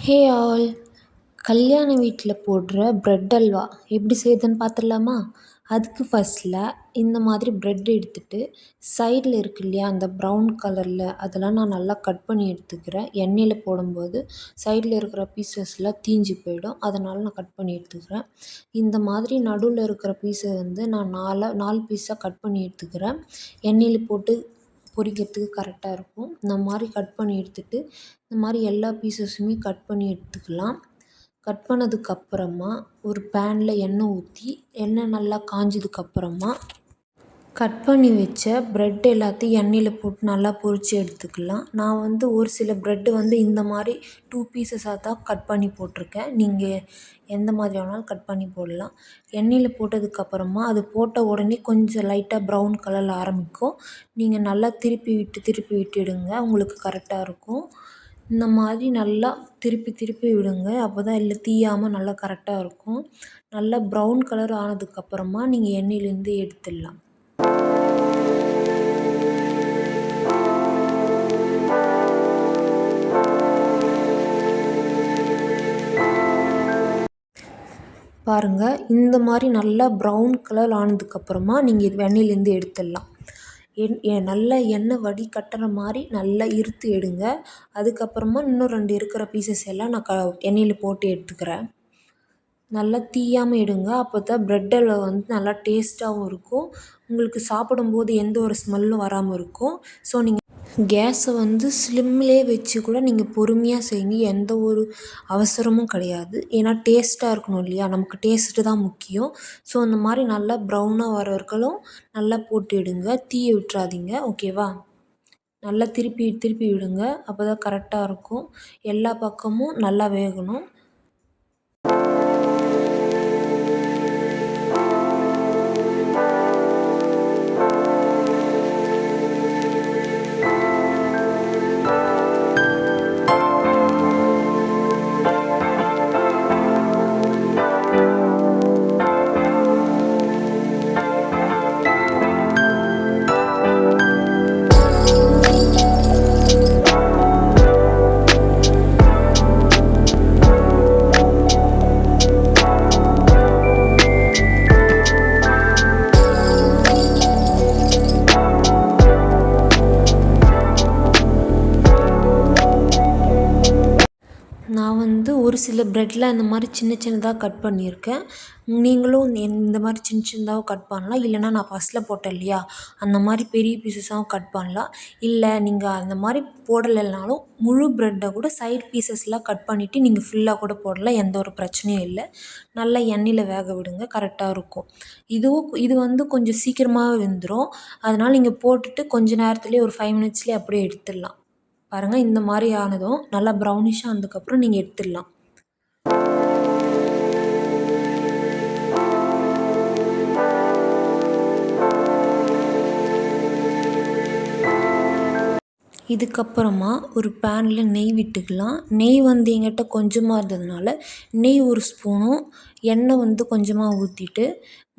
Hey all! கல்யாண வீட்ல போடுற பிரெட் அல்வா எப்படி செய்யுதுன்னு பார்த்துடலாமா? அதுக்கு ஃபர்ஸ்ட்ல இந்த மாதிரி பிரெட் எடுத்துட்டு, சைடில் இருக்கு இல்லையா, அந்த ப்ரவுன் கலரில் அதெல்லாம் நான் நல்லா கட் பண்ணி எடுத்துக்கிறேன். எண்ணெயில் போடும்போது சைடில் இருக்கிற பீசஸ்லாம் தீஞ்சு போயிடும். அதனால் நான் கட் பண்ணி எடுத்துக்கிறேன். இந்த மாதிரி நடுவில் இருக்கிற பீஸை வந்து நான் 4 பீஸாக கட் பண்ணி எடுத்துக்கிறேன். எண்ணெயில் போட்டு பொரிக்கிறதுக்கு கரெக்டாக இருக்கும். இந்த மாதிரி கட் பண்ணி எடுத்துட்டு, இந்த மாதிரி எல்லா பீஸஸுமே கட் பண்ணி எடுத்துக்கலாம். கட் பண்ணதுக்கப்புறமா ஒரு பேனில் எண்ணெய் ஊற்றி, எண்ணெய் நல்லா காஞ்சதுக்கப்புறமா கட் பண்ணி வச்ச பிரெட் எல்லாத்தையும் எண்ணெயில் போட்டு நல்லா பொரித்து எடுத்துக்கலாம். நான் வந்து ஒரு சில பிரெட்டு வந்து இந்த மாதிரி 2 பீஸஸாக தான் கட் பண்ணி போட்டிருக்கேன். நீங்கள் எந்த மாதிரி வேணாலும் கட் பண்ணி போடலாம். எண்ணெயில் போட்டதுக்கப்புறமா அது போட்ட உடனே கொஞ்சம் லைட்டாக ப்ரௌன் கலரில் ஆரம்பிக்கும். நீங்கள் நல்லா திருப்பி விட்டு எடுங்க, உங்களுக்கு கரெக்டாக இருக்கும். இந்த மாதிரி நல்லா திருப்பி விடுங்க. அப்போ தான் இல்லை தீயாமல் நல்லா கரெக்டாக இருக்கும். நல்லா ப்ரௌன் கலர் ஆனதுக்கப்புறமா நீங்கள் எண்ணெயிலேருந்து எடுத்துடலாம். பாருங்கள், இந்த மாதிரி நல்லா ப்ரௌன் கலர் ஆனதுக்கப்புறமா நீங்கள் இது எண்ணெயிலேருந்து எடுத்துடலாம். நல்லா எண்ணெய் வடிகட்டுற மாதிரி நல்லா இறுத்து எடுங்க. அதுக்கப்புறமா இன்னும் 2 இருக்கிற பீசஸ் எல்லாம் நான் எண்ணெயில் போட்டு எடுத்துக்கிறேன். நல்லா தீயாமல் எடுங்க. அப்போ தான் பிரெட் அல்வா வந்து நல்லா டேஸ்ட்டாகவும் இருக்கும். உங்களுக்கு சாப்பிடும்போது எந்த ஒரு ஸ்மெல்லும் வராமல் இருக்கும். ஸோ நீங்கள் கேஸை வந்து ஸ்லிம்மிலே வச்சு கூட நீங்கள் பொறுமையாக செய்யுங்க. எந்த ஒரு அவசரமும் கிடையாது. ஏன்னா டேஸ்ட்டாக இருக்கணும் இல்லையா, நமக்கு டேஸ்ட்டு தான் முக்கியம். ஸோ இந்த மாதிரி நல்லா ப்ரௌனாக வர வரைக்கும் நல்லா போட்டு எடுங்க. தீயை விட்டுறாதீங்க, ஓகேவா? நல்லா திருப்பி விடுங்க. அப்போ தான் கரெக்டாக இருக்கும். எல்லா பக்கமும் நல்லா வேகணும். நான் வந்து ஒரு சில பிரெட்டில் இந்த மாதிரி சின்னதாக கட் பண்ணியிருக்கேன். நீங்களும் இந்த மாதிரி சின்னதாகவும் கட் பண்ணலாம். இல்லைனா நான் ஃபர்ஸ்ட்டில் போட்டேன் இல்லையா, அந்த மாதிரி பெரிய பீசஸாகவும் கட் பண்ணலாம். இல்லை நீங்கள் அந்த மாதிரி போடலைனாலும் முழு பிரெட்டை கூட சைட் பீசஸ்லாம் கட் பண்ணிவிட்டு நீங்கள் ஃபுல்லாக கூட போடலாம். எந்த ஒரு பிரச்சனையும் இல்லை. நல்லா எண்ணெயில் வேக விடுங்க, கரெக்டாக இருக்கும். இது வந்து கொஞ்சம் சீக்கிரமாகவே வெந்துடும். அதனால் நீங்கள் போட்டுட்டு கொஞ்ச நேரத்துலேயே ஒரு 5 மினிட்ஸ்லேயே அப்படியே எடுத்துடலாம். பாருங்கள், இந்த மாதிரி ஆனதும் நல்லா ப்ரௌனிஷாக ஆனதுக்கப்புறம் நீங்கள் எடுத்துடலாம். இதுக்கப்புறமா ஒரு பேனில் நெய் விட்டுக்கலாம். நெய் வந்து என்கிட்ட கொஞ்சமாக இருந்ததுனால நெய் 1 ஸ்பூனும், எண்ணெய் வந்து கொஞ்சமாக ஊற்றிட்டு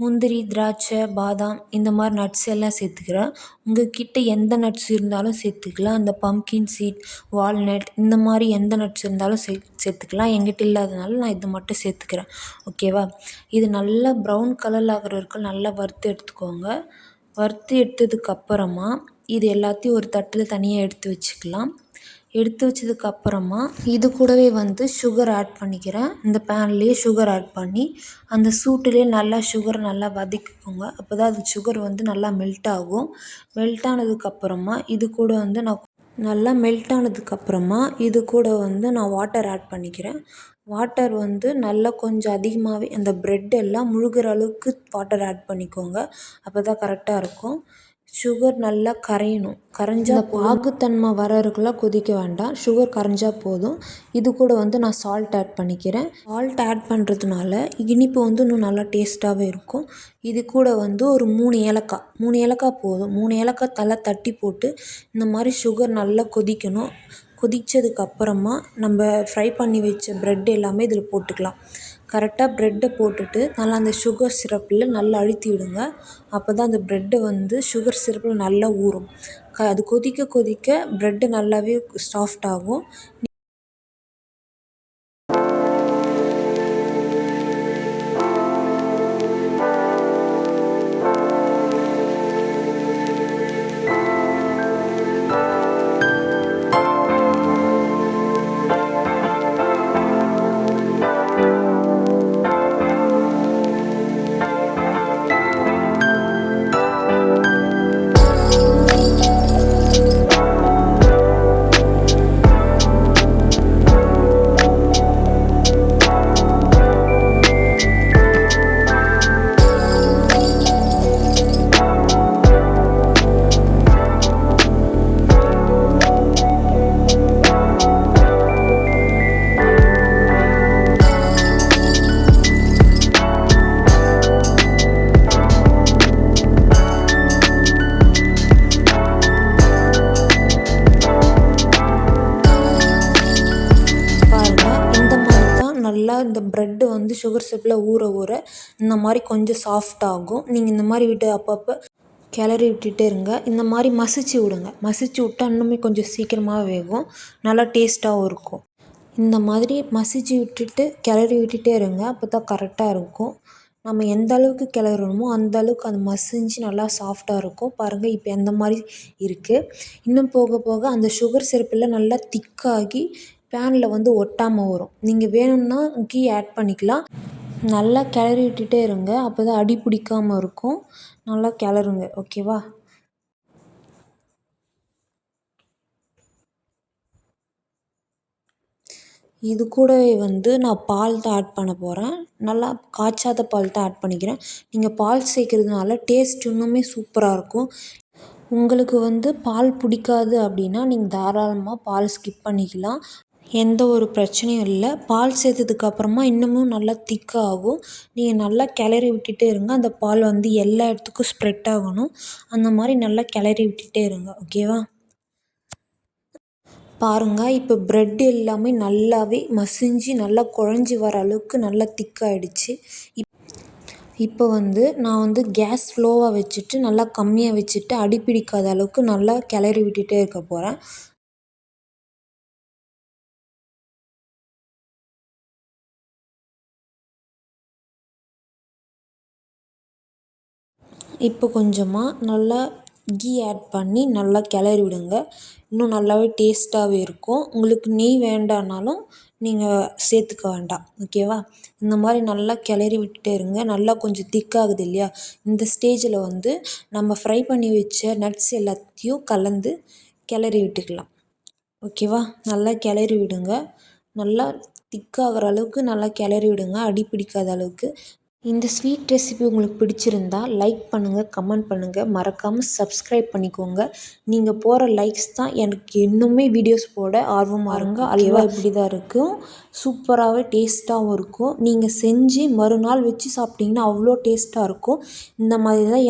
முந்திரி, திராட்சை, பாதாம் இந்த மாதிரி நட்ஸ் எல்லாம் சேர்த்துக்கிறேன். உங்கள்கிட்ட எந்த நட்ஸ் இருந்தாலும் சேர்த்துக்கலாம். அந்த பம்ப்கின் சீட், வால்நட் இந்த மாதிரி எந்த நட்ஸ் இருந்தாலும் சேர்த்துக்கலாம். என்கிட்ட இல்லாதனால நான் இது மட்டும் சேர்த்துக்கிறேன், ஓகேவா? இது நல்லா ப்ரௌன் கலரில் ஆகிற வரைக்கும் நல்லா வறுத்து எடுத்துக்கோங்க. வறுத்து எடுத்ததுக்கப்புறமா இது எல்லாத்தையும் ஒரு தட்டில் தனியாக எடுத்து வச்சுக்கலாம். எடுத்து வச்சதுக்கப்புறமா இது கூடவே வந்து சுகர் ஆட் பண்ணிக்கிறேன். இந்த பேன்லேயே சுகர் ஆட் பண்ணி அந்த சூட்டுலேயே நல்லா சுகரை நல்லா வதக்கிக்கோங்க. அப்போ தான் அது சுகர் வந்து நல்லா மெல்ட் ஆகும். மெல்ட் ஆனதுக்கப்புறமா இது கூட வந்து நல்லா மெல்ட் ஆனதுக்கப்புறமா இது கூட வந்து நான் வாட்டர் ஆட் பண்ணிக்கிறேன். வாட்டர் வந்து நல்லா கொஞ்சம் அதிகமாகவே அந்த பிரெட் எல்லாம் முழுகிற அளவுக்கு வாட்டர் ஆட் பண்ணிக்கோங்க. அப்போ தான் கரெக்டாக இருக்கும். சுகர் நல்லா கரையணும். கரைஞ்சா பாகுத்தன்மை வரக்குலாம் கொதிக்க வேண்டாம். சுகர் கரைஞ்சா போதும். இது கூட வந்து நான் சால்ட் ஆட் பண்ணிக்கிறேன். சால்ட் ஆட் பண்ணுறதுனால இனிப்பு வந்து இன்னும் நல்லா டேஸ்ட்டாகவே இருக்கும். இது கூட வந்து ஒரு 3 ஏலக்காய் போதும். 3 ஏலக்காய் தலை தட்டி போட்டு இந்த மாதிரி சுகர் நல்லா கொதிக்கணும். கொதித்ததுக்கப்புறமா நம்ம ஃப்ரை பண்ணி வச்ச பிரெட் எல்லாமே இதில் போட்டுக்கலாம். கரெக்டாக பிரெட்டை போட்டுட்டு நல்லா அந்த சுகர் சிரப்பில் நல்லா அழுத்தி விடுங்க. அப்போ தான் அந்த பிரெட்டை வந்து சுகர் சிரப்பில் நல்லா ஊறும். அது கொதிக்க பிரெட்டு நல்லாவே சாஃப்ட் ஆகும். நல்லா இந்த ப்ரெட்டு வந்து சுகர் சிரப்பில் ஊற ஊற இந்த மாதிரி கொஞ்சம் சாஃப்டாகும். நீங்கள் இந்த மாதிரி விட்டு அப்பப்போ கிளறி விட்டுட்டே இருங்க. இந்த மாதிரி மசிச்சு விடுங்க. மசிச்சு விட்டா இன்னுமே கொஞ்சம் சீக்கிரமாக வேகும், நல்லா டேஸ்ட்டாகவும் இருக்கும். இந்த மாதிரி மசிச்சு விட்டுட்டு கிளறி விட்டுட்டே இருங்க. அப்போ தான் கரெக்டாக இருக்கும். நம்ம எந்த அளவுக்கு கிளறணுமோ அந்த அளவுக்கு அது மசிஞ்சு நல்லா சாஃப்டாக இருக்கும். பாருங்கள், இப்போ எந்த மாதிரி இருக்குது. இன்னும் போக போக அந்த சுகர் சிரப்பில் நல்லா திக்காகி பேனில் வந்து ஒட்டாமல் வரும். நீங்கள் வேணும்னா கீ ஆட் பண்ணிக்கலாம். நல்லா கிளறி விட்டுட்டே இருங்க. அப்போ தான் அடி பிடிக்காமல் இருக்கும். நல்லா கிளறுங்க. ஓகேவா? இது கூடவே வந்து நான் பால் தான் ஆட் பண்ண போகிறேன். நல்லா காய்ச்சாத பால் தான் ஆட் பண்ணிக்கிறேன். நீங்கள் பால் சேர்க்கறதுனால டேஸ்ட் இன்னுமே சூப்பராக இருக்கும். உங்களுக்கு வந்து பால் பிடிக்காது அப்படின்னா நீங்கள் தாராளமாக பால் ஸ்கிப் பண்ணிக்கலாம். எந்த ஒரு பிரச்சனையும் இல்லை. பால் சேர்த்ததுக்கப்புறமா இன்னமும் நல்லா திக்காகும். நீங்கள் நல்லா கிளறி விட்டுட்டே இருங்க. அந்த பால் வந்து எல்லா இடத்துக்கும் ஸ்ப்ரெட் ஆகணும். அந்த மாதிரி நல்லா கிளறி விட்டுட்டே இருங்க. ஓகேவா? பாருங்கள், இப்போ ப்ரெட் எல்லாமே நல்லாவே மசிஞ்சு நல்லா குழஞ்சி வர அளவுக்கு நல்லா திக்காகிடுச்சு. இப்போ வந்து நான் வந்து கேஸ் ஸ்லோவாக வச்சுட்டு நல்லா கம்மியாக வச்சுட்டு அடி பிடிக்காத அளவுக்கு நல்லா கிளறி விட்டுட்டே இருக்க போகிறேன். இப்போ கொஞ்சமாக நல்லா கீ ஆட் பண்ணி நல்லா கிளறி விடுங்க. இன்னும் நல்லாவே டேஸ்ட்டாகவே இருக்கும். உங்களுக்கு நெய் வேண்டானாலும் நீங்கள் சேர்த்துக்க வேண்டாம். ஓகேவா? இந்த மாதிரி நல்லா கிளறி விட்டுட்டே இருங்க. நல்லா கொஞ்சம் திக்காகுது இல்லையா? இந்த ஸ்டேஜில் வந்து நம்ம ஃப்ரை பண்ணி வச்ச நட்ஸ் எல்லாத்தையும் கலந்து கிளறி விட்டுக்கலாம். ஓகேவா? நல்லா கிளறி விடுங்க. நல்லா திக்காகிற அளவுக்கு நல்லா கிளறி விடுங்க, அடி பிடிக்காத அளவுக்கு. இந்த ஸ்வீட் ரெசிபி உங்களுக்கு பிடிச்சிருந்தா லைக் பண்ணுங்கள், கமெண்ட் பண்ணுங்கள், மறக்காமல் சப்ஸ்கிரைப் பண்ணிக்கோங்க. நீங்கள் போகிற லைக்ஸ் தான் எனக்கு இன்னுமே வீடியோஸ் போட ஆர்வமாக இருங்க. அல்வா இப்படி தான் இருக்கும். சூப்பராகவே டேஸ்ட்டாகவும் இருக்கும். நீங்கள் செஞ்சு மறுநாள் வச்சு சாப்பிட்டிங்கன்னா அவ்வளோ டேஸ்ட்டாக இருக்கும். இந்த மாதிரி தான்